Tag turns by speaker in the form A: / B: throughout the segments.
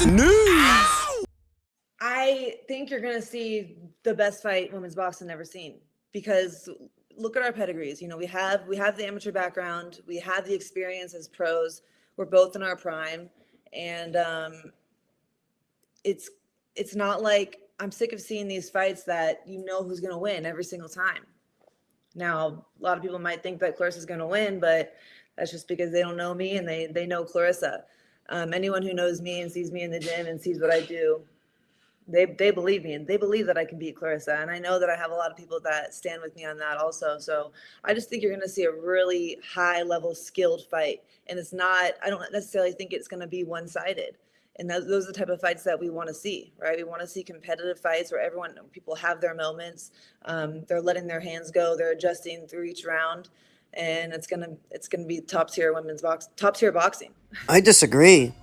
A: News.
B: I think you're going to see the best fight women's boxing ever seen, because look at our pedigrees. We have the amateur background, we have the experience as pros. We're both in our prime, and it's not like I'm sick of seeing these fights that who's going to win every single time. Now, a lot of people might think that Clarissa's going to win, but that's just because they don't know me and they know Clarissa. Anyone who knows me and sees me in the gym and sees what I do, they believe me, and they believe that I can beat Clarissa. And I know that I have a lot of people that stand with me on that also. So I just think you're going to see a really high level skilled fight. And I don't necessarily think it's going to be one-sided. And those are the type of fights that we want to see, right? We want to see competitive fights where people have their moments. They're letting their hands go. They're adjusting through each round. And it's gonna be top tier boxing.
C: I disagree.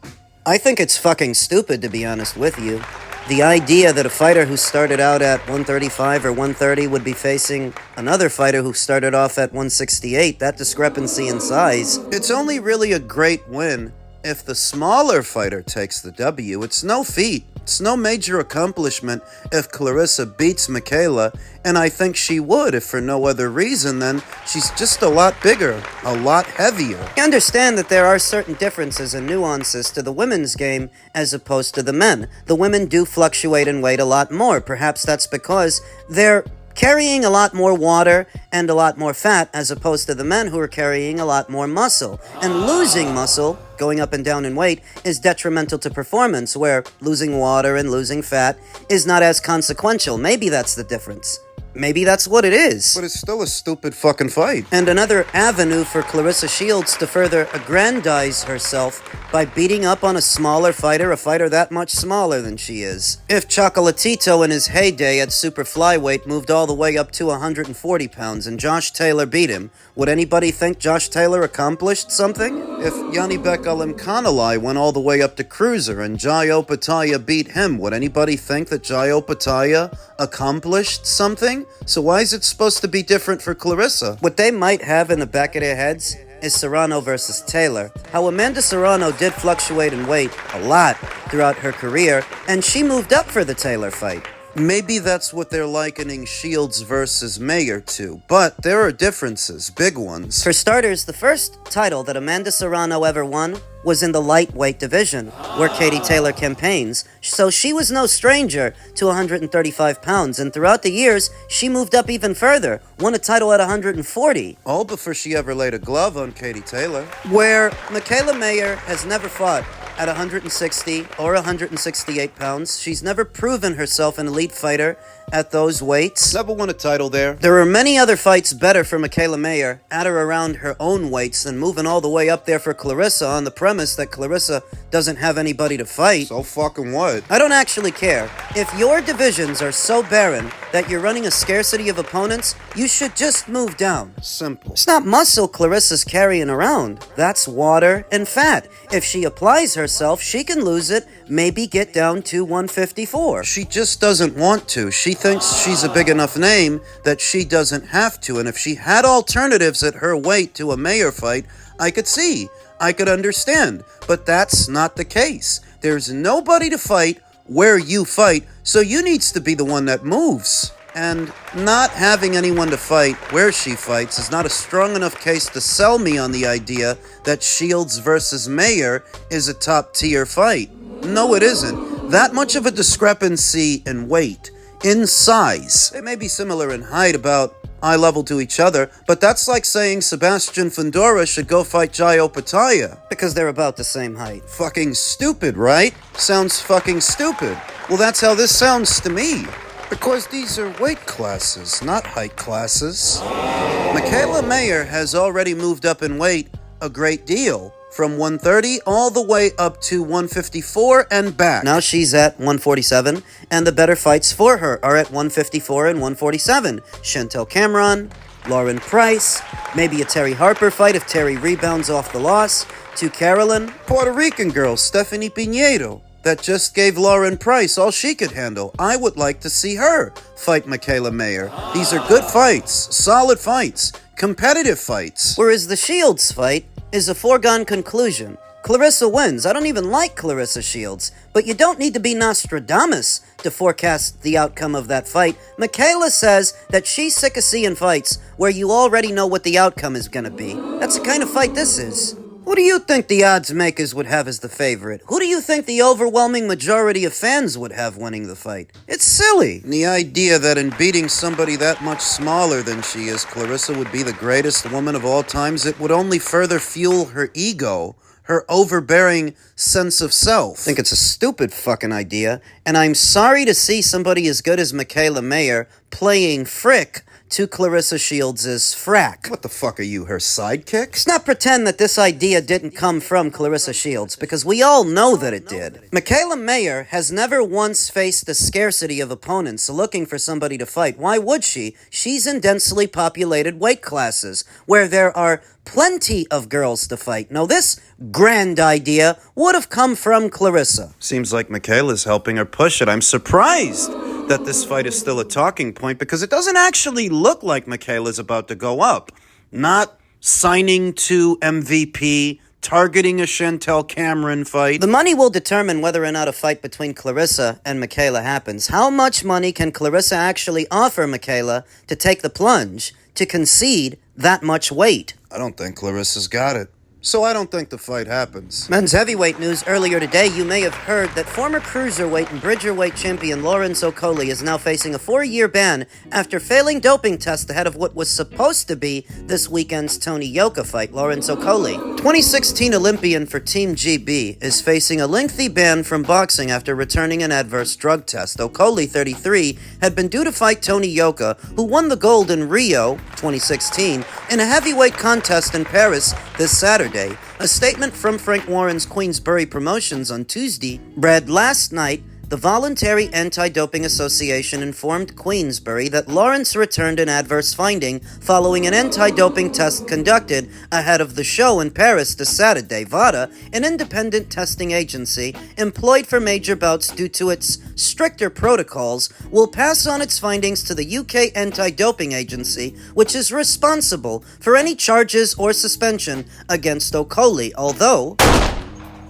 C: I think it's fucking stupid, to be honest with you. The idea that a fighter who started out at 135 or 130 would be facing another fighter who started off at 168, that discrepancy in size.
A: It's only really a great win if the smaller fighter takes the W. It's no feat. It's no major accomplishment if Clarissa beats Michaela, and I think she would if for no other reason than she's just a lot bigger, a lot heavier.
C: I understand that there are certain differences and nuances to the women's game as opposed to the men. The women do fluctuate in weight a lot more. Perhaps that's because they're carrying a lot more water and a lot more fat as opposed to the men who are carrying a lot more muscle. And losing muscle, going up and down in weight, is detrimental to performance, where losing water and losing fat is not as consequential. Maybe that's the difference. Maybe that's what it is.
A: But it's still a stupid fucking fight.
C: And another avenue for Clarissa Shields to further aggrandize herself by beating up on a smaller fighter, a fighter that much smaller than she is. If Chocolatito in his heyday at super flyweight moved all the way up to 140 pounds and Josh Taylor beat him, would anybody think Josh Taylor accomplished something?
A: If Janibek Alimkhanuly went all the way up to cruiser and Jai Opetaia beat him, would anybody think that Jai Opetaia accomplished something? So why is it supposed to be different for Clarissa?
C: What they might have in the back of their heads is Serrano versus Taylor. How Amanda Serrano did fluctuate in weight a lot throughout her career, and she moved up for the Taylor fight.
A: Maybe that's what they're likening Shields versus Mayer to, but there are differences, big ones.
C: For starters, the first title that Amanda Serrano ever won was in the lightweight division, where Katie Taylor campaigns, so she was no stranger to 135 pounds, and throughout the years, she moved up even further, won a title at 140.
A: All before she ever laid a glove on Katie Taylor.
C: Where Michaela Mayer has never fought at 160 or 168 pounds. She's never proven herself an elite fighter at those weights.
A: Never won a title there.
C: There are many other fights better for Michaela Mayer at or around her own weights than moving all the way up there for Clarissa on the premise that Clarissa doesn't have anybody to fight.
A: So fucking what?
C: I don't actually care. If your divisions are so barren that you're running a scarcity of opponents, you should just move down.
A: Simple.
C: It's not muscle Clarissa's carrying around. That's water and fat. If she applies herself, she can lose it, maybe get down to 154.
A: She just doesn't want to. She thinks she's a big enough name that she doesn't have to. And if she had alternatives at her weight to a Mayer fight, I could understand. But that's not the case. There's nobody to fight where you fight, so you needs to be the one that moves. And not having anyone to fight where she fights is not a strong enough case to sell me on the idea that Shields versus Mayer is a top-tier fight. No, it isn't. That much of a discrepancy in weight, in size. They may be similar in height, about eye level to each other, but that's like saying Sebastian Fundora should go fight Jai Opetaia.
C: Because they're about the same height.
A: Fucking stupid, right? Sounds fucking stupid. Well, that's how this sounds to me. Because these are weight classes, not height classes. Michaela Mayer has already moved up in weight a great deal, from 130 all the way up to 154 and back.
C: Now she's at 147, and the better fights for her are at 154 and 147. Chantel Cameron, Lauren Price, maybe a Terry Harper fight if Terry rebounds off the loss, to Carolyn.
A: Puerto Rican girl Stephanie Pinedo, that just gave Lauren Price all she could handle. I would like to see her fight Michaela Mayer. These are good fights, solid fights, competitive fights.
C: Whereas the Shields fight is a foregone conclusion. Clarissa wins. I don't even like Clarissa Shields. But you don't need to be Nostradamus to forecast the outcome of that fight. Michaela says that she's sick of seeing fights where you already know what the outcome is going to be. That's the kind of fight this is. Who do you think the odds makers would have as the favorite? Who do you think the overwhelming majority of fans would have winning the fight? It's silly.
A: The idea that in beating somebody that much smaller than she is, Clarissa would be the greatest woman of all times, it would only further fuel her ego, her overbearing sense of self.
C: I think it's a stupid fucking idea, and I'm sorry to see somebody as good as Michaela Mayer playing frick to Clarissa Shields' frack.
A: What the fuck are you, her sidekick?
C: Let's not pretend that this idea didn't come from Clarissa Shields, because we all know that it did. Michaela Mayer has never once faced the scarcity of opponents looking for somebody to fight. Why would she? She's in densely populated weight classes, where there are plenty of girls to fight. Now, this grand idea would have come from Clarissa.
A: Seems like Michaela's helping her push it. I'm surprised that this fight is still a talking point because it doesn't actually look like Michaela's about to go up. Not signing to MVP, targeting a Chantel Cameron fight.
C: The money will determine whether or not a fight between Clarissa and Michaela happens. How much money can Clarissa actually offer Michaela to take the plunge, to concede that much weight?
A: I don't think Clarissa's got it. So I don't think the fight happens.
C: Men's heavyweight news earlier today, you may have heard that former cruiserweight and bridgerweight champion Lawrence Okolie is now facing a 4-year ban after failing doping tests ahead of what was supposed to be this weekend's Tony Yoka fight. Lawrence Okolie, 2016 Olympian for Team GB, is facing a lengthy ban from boxing after returning an adverse drug test. Okolie, 33, had been due to fight Tony Yoka, who won the gold in Rio 2016 in a heavyweight contest in Paris this Saturday. A statement from Frank Warren's Queensberry Promotions on Tuesday read, "Last night, the Voluntary Anti-Doping Association informed Queensberry that Lawrence returned an adverse finding following an anti-doping test conducted ahead of the show in Paris this Saturday. VADA, an independent testing agency employed for major bouts due to its stricter protocols, will pass on its findings to the UK Anti-Doping Agency, which is responsible for any charges or suspension against Okolie, although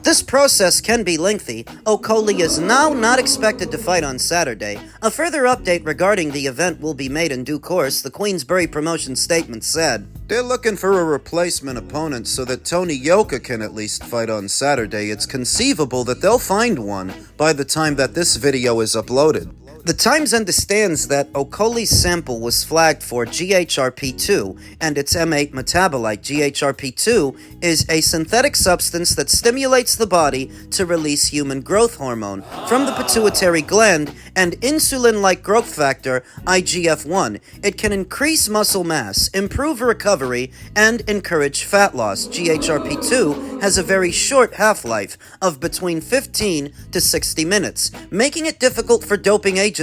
C: this process can be lengthy. Okolie is now not expected to fight on Saturday. A further update regarding the event will be made in due course, the Queensberry Promotion statement said.
A: They're looking for a replacement opponent so that Tony Yoka can at least fight on Saturday. It's conceivable that they'll find one by the time that this video is uploaded. The Times understands that Okolie's sample was flagged for GHRP2 and its M8 metabolite. GHRP2 is a synthetic substance that stimulates the body to release human growth hormone from the pituitary gland and insulin-like growth factor IGF-1. It can increase muscle mass, improve recovery, and encourage fat loss. GHRP2 has a very short half-life of between 15 to 60 minutes, making it difficult for doping agencies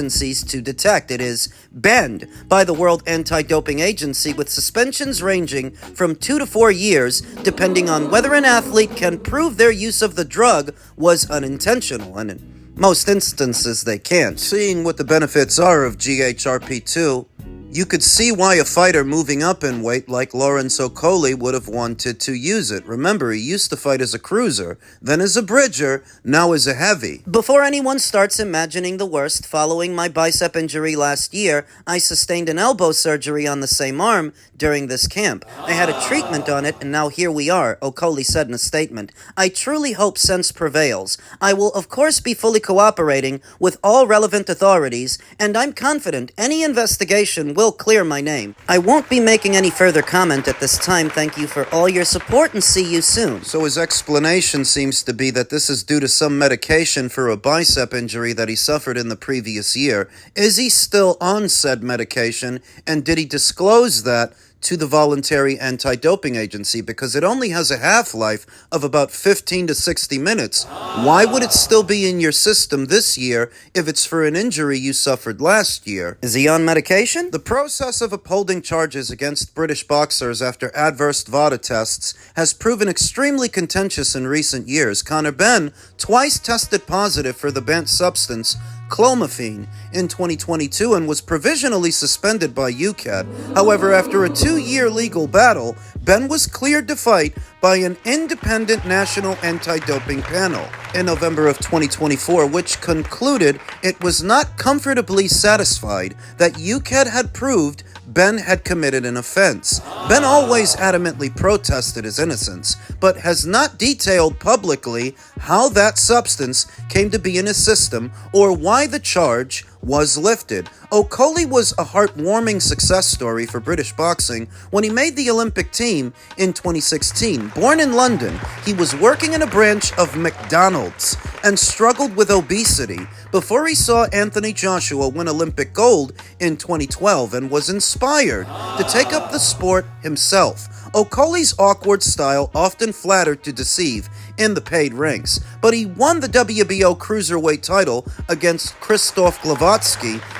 A: to detect. It is banned by the World Anti-Doping Agency with suspensions ranging from 2 to 4 years, depending on whether an athlete can prove their use of the drug was unintentional, and in most instances they can't. Seeing what the benefits are of GHRP2, you could see why a fighter moving up in weight like Lawrence Okolie would have wanted to use it. Remember, he used to fight as a cruiser, then as a bridger, now as a heavy.
C: Before anyone starts imagining the worst, following my bicep injury last year, I sustained an elbow surgery on the same arm during this camp. I had a treatment on it, and now here we are, Okolie said in a statement. I truly hope sense prevails. I will, of course, be fully cooperating with all relevant authorities, and I'm confident any investigation will clear my name. I won't be making any further comment at this time. Thank you for all your support, and see you soon.
A: So his explanation seems to be that this is due to some medication for a bicep injury that he suffered in the previous year. Is he still on said medication, and did he disclose that to the Voluntary Anti-Doping Agency? Because it only has a half-life of about 15 to 60 minutes. Why would it still be in your system this year if it's for an injury you suffered last year?
C: Is he on medication?
A: The process of upholding charges against British boxers after adverse VADA tests has proven extremely contentious in recent years. Conor Benn twice tested positive for the banned substance clomiphene, in 2022 and was provisionally suspended by UCAD. However, after a 2-year legal battle, Ben was cleared to fight by an independent national anti-doping panel in November of 2024, which concluded it was not comfortably satisfied that UCAD had proved Ben had committed an offense. Ben always adamantly protested his innocence, but has not detailed publicly how that substance came to be in his system or why the charge was lifted. Okolie was a heartwarming success story for British boxing when he made the Olympic team in 2016. Born in London, he was working in a branch of McDonald's and struggled with obesity before he saw Anthony Joshua win Olympic gold in 2012 and was inspired to take up the sport himself. Okolie's awkward style often flattered to deceive in the paid ranks, but he won the WBO cruiserweight title against Krzysztof Glowacki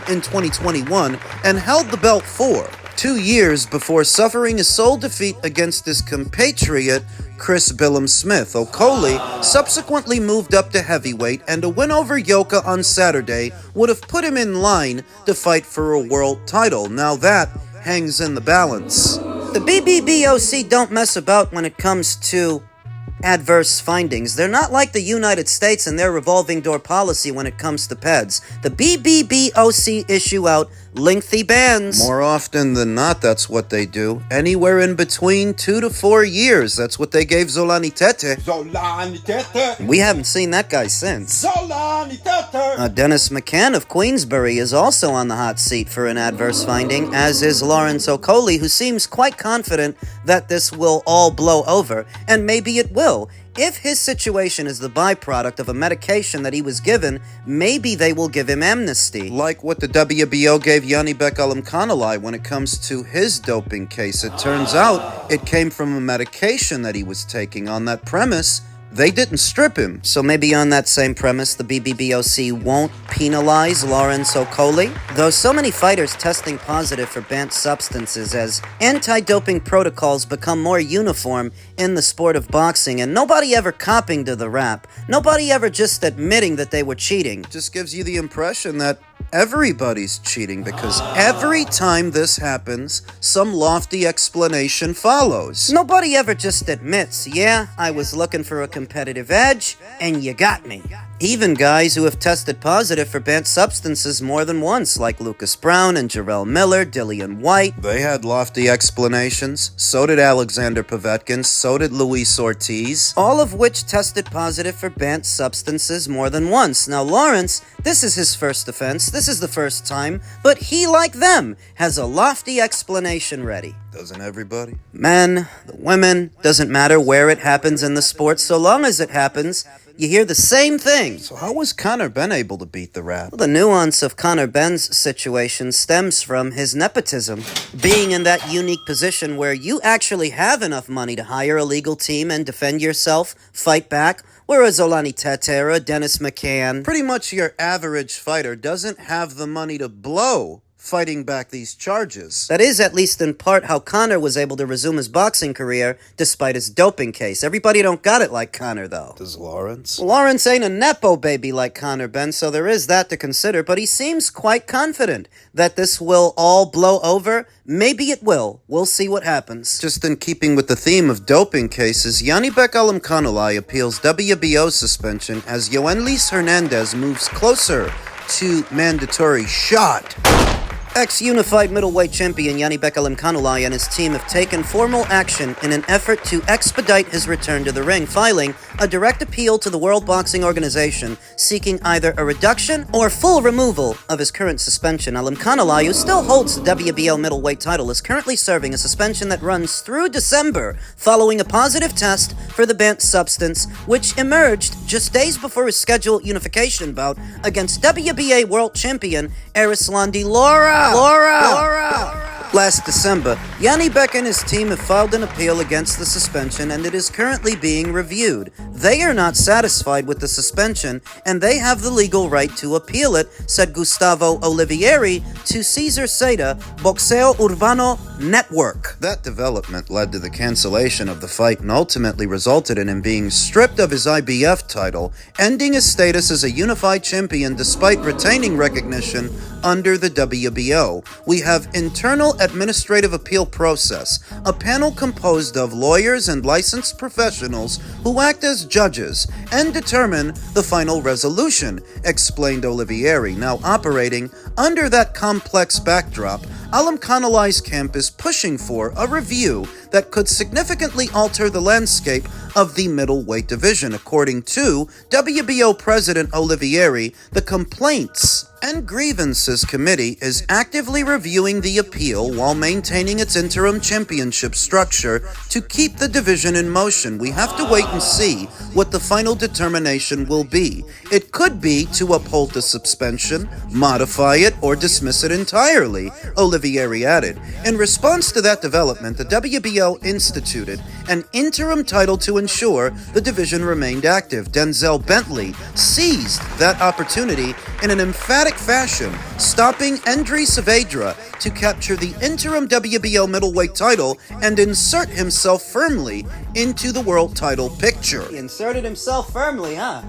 A: in 2021 and held the belt for 2 years before suffering a sole defeat against his compatriot Chris Billam-Smith. Okolie subsequently moved up to heavyweight, and a win over Yoka on Saturday would have put him in line to fight for a world title. Now that hangs in the balance.
C: The BBBOC don't mess about when it comes to adverse findings. They're not like the United States and their revolving door policy when it comes to PEDs. The BBBOC issue out lengthy bans.
A: More often than not, that's what they do. Anywhere in between 2 to 4 years. That's what they gave Zolani Tete. We haven't seen that guy since. Dennis McCann of Queensbury is also on the hot seat for an adverse finding, as is Lawrence Okolie, who seems quite confident that this will all blow over, and maybe it will. If his situation is the byproduct of a medication that he was given, maybe they will give him amnesty. Like what the WBO gave Janibek Alimkhanuly when it comes to his doping case. It turns out it came from a medication that he was taking. On that premise, they didn't strip him.
C: So maybe on that same premise, the BBBOC won't penalize Lawrence Okolie? Though so many fighters testing positive for banned substances as anti-doping protocols become more uniform in the sport of boxing, and nobody ever copping to the rap, nobody ever just admitting that they were cheating.
A: Just gives you the impression that everybody's cheating, because every time this happens, some lofty explanation follows.
C: Nobody ever just admits, yeah, I was looking for a competitive edge, and you got me. Even guys who have tested positive for banned substances more than once, like Lucas Brown and Jarrell Miller, Dillian White.
A: They had lofty explanations. So did Alexander Povetkin. So did Luis Ortiz.
C: All of which tested positive for banned substances more than once. Now, Lawrence, this is his first offense. This is the first time. But he, like them, has a lofty explanation ready.
A: Doesn't everybody?
C: Men, the women, doesn't matter where it happens in the sport, so long as it happens, you hear the same thing.
A: So how was Conor Benn able to beat the rap?
C: Well, the nuance of Conor Benn's situation stems from his nepotism. Being in that unique position where you actually have enough money to hire a legal team and defend yourself, fight back, whereas Zolani Tete or Dennis McCann,
A: Pretty much your average fighter doesn't have the money to blow fighting back these charges.
C: that is at least in part how Conor was able to resume his boxing career despite his doping case. Everybody don't got it like Conor, though.
A: Does Lawrence?
C: Lawrence ain't a nepo baby like Conor Benn, so there is that to consider, but he seems quite confident that this will all blow over. Maybe it will. We'll see what happens.
A: Just in keeping with the theme of doping cases, Janibek Alimkhanuly appeals WBO suspension as Yoenlis Hernandez moves closer to mandatory shot.
C: Ex-unified middleweight champion Janibek Alimkhanuly and his team have taken formal action in an effort to expedite his return to the ring, filing a direct appeal to the World Boxing Organization, seeking either a reduction or full removal of his current suspension. Alimkhanuly, who still holds the WBO middleweight title, is currently serving a suspension that runs through December, following a positive test for the banned substance, which emerged just days before his scheduled unification bout against WBA world champion Arislandi Laura. Last December, Janibek and his team have filed an appeal against the suspension and it is currently being reviewed. They are not satisfied with the suspension and they have the legal right to appeal it, said Gustavo Olivieri to Cesar Seda, Boxeo Urbano Network.
A: That development led to the cancellation of the fight and ultimately resulted in him being stripped of his IBF title, ending his status as a unified champion despite retaining recognition under the WBO. We have internal administrative appeal process, a panel composed of lawyers and licensed professionals who act as judges and determine the final resolution, explained Olivieri. Now operating under that complex backdrop, Alimkhanuly's camp is pushing for a review that could significantly alter the landscape of the middleweight division. According to WBO President Olivieri, the Complaints and Grievances Committee is actively reviewing the appeal while maintaining its interim championship structure to keep the division in motion. We have to wait and see what the final determination will be. It could be to uphold the suspension, modify it, or dismiss it entirely, Olivieri added. In response to that development, the WBO instituted an interim title to ensure the division remained active. Denzel Bentley seized that opportunity in an emphatic fashion, stopping Andre Saavedra to capture the interim WBO middleweight title and insert himself firmly into the world title picture.
C: He inserted himself firmly, huh?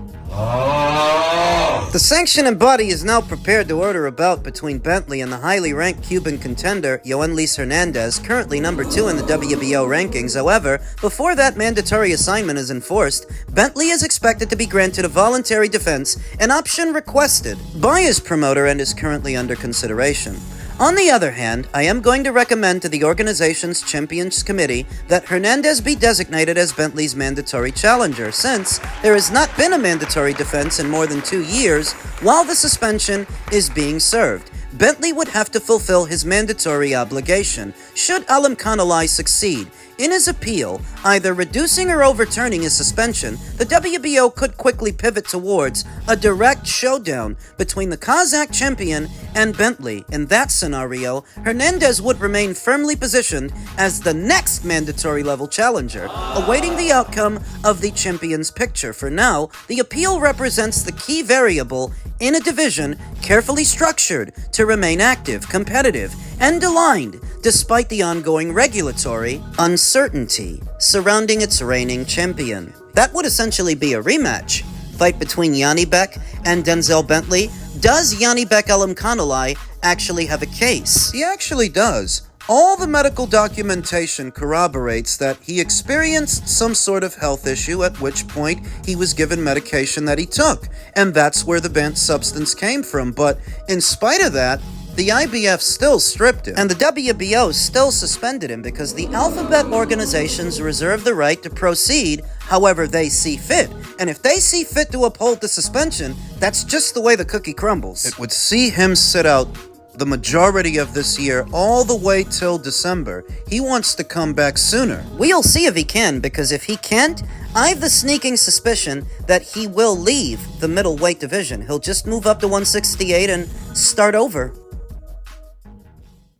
C: The sanctioning body is now prepared to order a bout between Bentley and the highly ranked Cuban contender, Yoan Luis Hernandez, currently number 2 in the WBO rankings. However, before that mandatory assignment is enforced, Bentley is expected to be granted a voluntary defense, an option requested by his promoter and is currently under consideration. On the other hand, I am going to recommend to the organization's Champions Committee that Hernandez be designated as Bentley's mandatory challenger, since there has not been a mandatory defense in more than 2 years while the suspension is being served. Bentley would have to fulfill his mandatory obligation. Should Alimkhanuly succeed in his appeal, either reducing or overturning his suspension, the WBO could quickly pivot towards a direct showdown between the Kazakh champion and Bentley. In that scenario, Hernandez would remain firmly positioned as the next mandatory level challenger, awaiting the outcome of the champion's picture. For now, the appeal represents the key variable in a division carefully structured to remain active, competitive, and aligned despite the ongoing regulatory uncertainty surrounding its reigning champion. That would essentially be a rematch fight between Janibek and Denzel Bentley. Does Janibek Alimkhanuly actually have a case?
A: He actually does. All the medical documentation corroborates that he experienced some sort of health issue, at which point he was given medication that he took, and that's where the banned substance came from. But in spite of that, the IBF still stripped him.
C: And the WBO still suspended him because the alphabet organizations reserve the right to proceed however they see fit. And if they see fit to uphold the suspension, that's just the way the cookie crumbles.
A: It would see him sit out the majority of this year all the way till December. He wants to come back sooner.
C: We'll see if he can, because if he can't, I have the sneaking suspicion that he will leave the middleweight division. He'll just move up to 168 and start over.